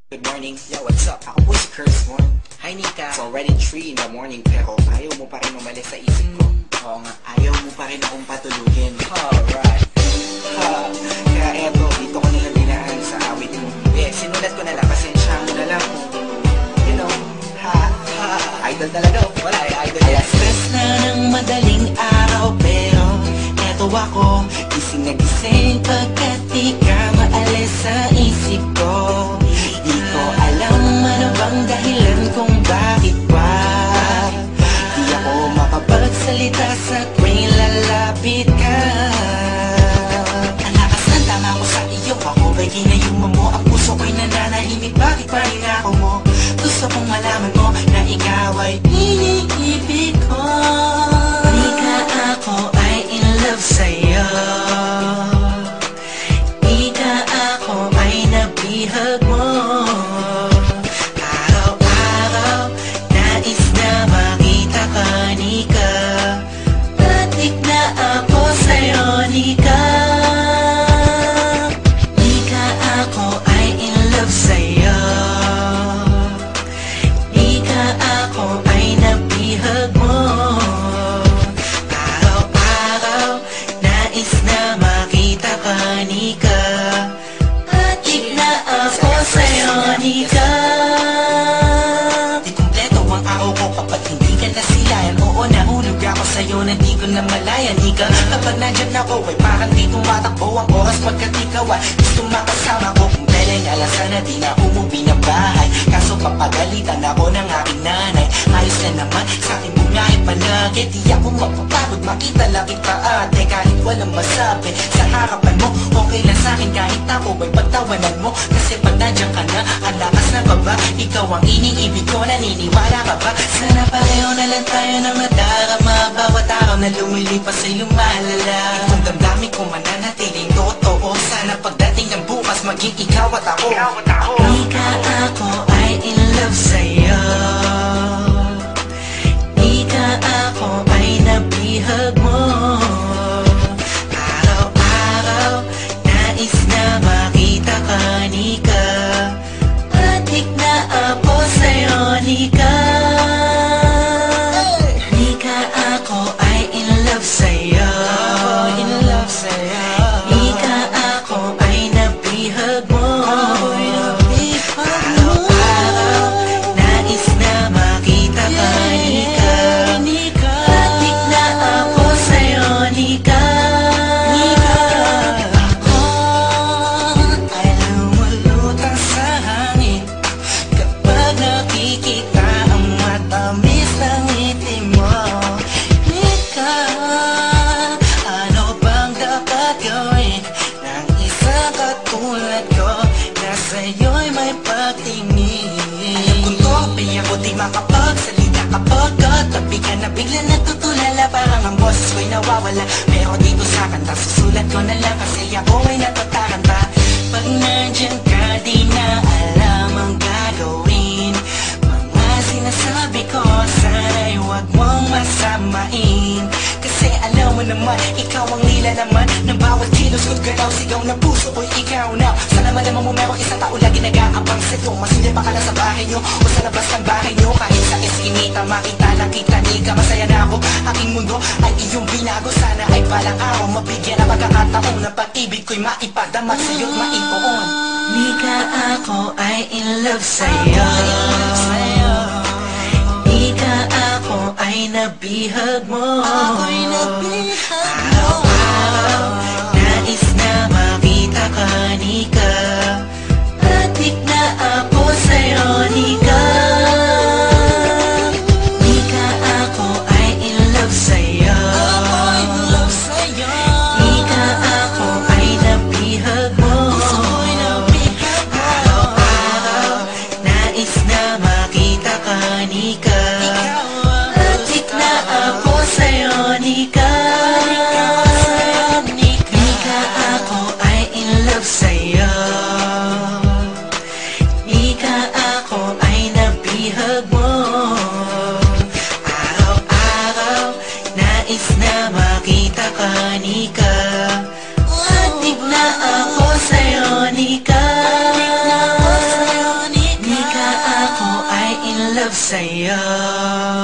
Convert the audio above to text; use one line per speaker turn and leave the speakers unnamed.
Good morning, yo, what's up? Ako po si Curse Moon. Hi, Nika. It's already 3 in the morning pero ayaw mo pa rin umalis sa isip ko. Oo nga, ayaw mo pa rin akong patulugin. Alright. Kaya eto, dito ko nilang dinaan sa awit mo. Sinulat ko na lang, pasensya mo na lang. You know, idol talaga. Wala idol. Alas stress na ng madaling araw pero eto ako, gising na gising pagkat di ka maalis sa isip ko. Di ko alam ano bang dahilan kung bakit ba di ako makapagsalita sa tuwing lalapit ka. Ang lakas ng tama ko sa iyo, ako ba'y ginayuma mo? Ang puso ko'y nananahimik, bakit pa rin ako mo? Gusto kong malaman mo na ikaw ay iniibig ko. Di ka ako ay in love sa'yo. Di ka ako ay nabihag mo. Araw-araw nais na makita ka, Nika. Batik na ako sa'yo, Nika. Di ka ako ay in love sa'yo. Di ka ako ay nabihag mo. Araw-araw nais na makita ka, Nika. Batik na ako sa'yo, Nika. Di kumpleto ang araw ko kapag hindi ka nasilayan. Oo, nahulog ako sa'yo na di ko na malayan, Nika. Kapag nandyan ako ay parang di tumatakbo ang oras pagkat ikaw ay gusto makasama ko. Kung pwedeng alasan na di na umuwi ng bahay, kaso papagalitan ako ng aking nanay. Ayos na naman sa'kin mo nga ipanagi. Di ako mapapagod makita lang kita ate. Kahit walang masabi sa harapan mo, okay lang sa'kin kahit ako ay pagtawanan mo. Kasi pag nandiyan ka na, ang lakas na baba. Ikaw ang iniibig ko, naniniwala ka ba? Sana pareho na lang tayo na madarama. Bawat araw na lumilipas ay lumalala. Itong damdamin ko mananatiling totoo. Sana pagdating ng bukas maging ikaw at ako. Di ka ako ay in love sa'yo. Di ka ako ay nabihag mo. Araw-araw nais na makita ka, Nika. Batik na ako sa'yo, Nika. Di ka ako ay in love sa'yo. Di ka ako ay nabihag mo. Araw-araw nais na makita ka, Nika. Batik na ako sa'yo, Nika. Ako ay lumulutang sa hangin kapag nakikita ang matamis ng ngiti mo. Nika, ano bang dapat gawin ng isang katulad ko na sa'yo'y may pagtingin? Kung topay ako di makapagsalita kapag katabi ka na bigla natutulala. Parang ang boses ko'y nawawala. Pero dito sa kanta susulat ko na lang kasi ako ay natataranta. Pag nandyan ka di na alam ang gagawin. Mga sinasabi ko sana'y huwag mong masamain. Kasi alam mo naman, ikaw ang nila naman ng bawat kilos ko't galaw. Sigaw na puso ko'y ikaw now. Sana malaman mo merong isang tao lagi nag-aabang sa'yo. Masindir pa ka lang sa bahay nyo o sa labas ng bahay nyo. Kahit sa eskinita makita lang kita, Nika. Masaya na ako, aking mundo ay iyong binago. Sana ay balang araw mabigyan ng pagkakataon na pag-ibig ko'y maipadama sa'yo't maipoon. Nika, ako ay in love sa'yo. Di ka ako ay nabihag mo. Araw-araw nais na makita ka, Nika. Batik na ako sa'yo, Nika. Di ka ako ay in love sa'yo. Di ka ako ay nabihag mo. Araw-araw nais na makita ka, Nika. Batik na ako sa'yo, Nika. Di ka ako ay in love sa'yo. love sa'yo.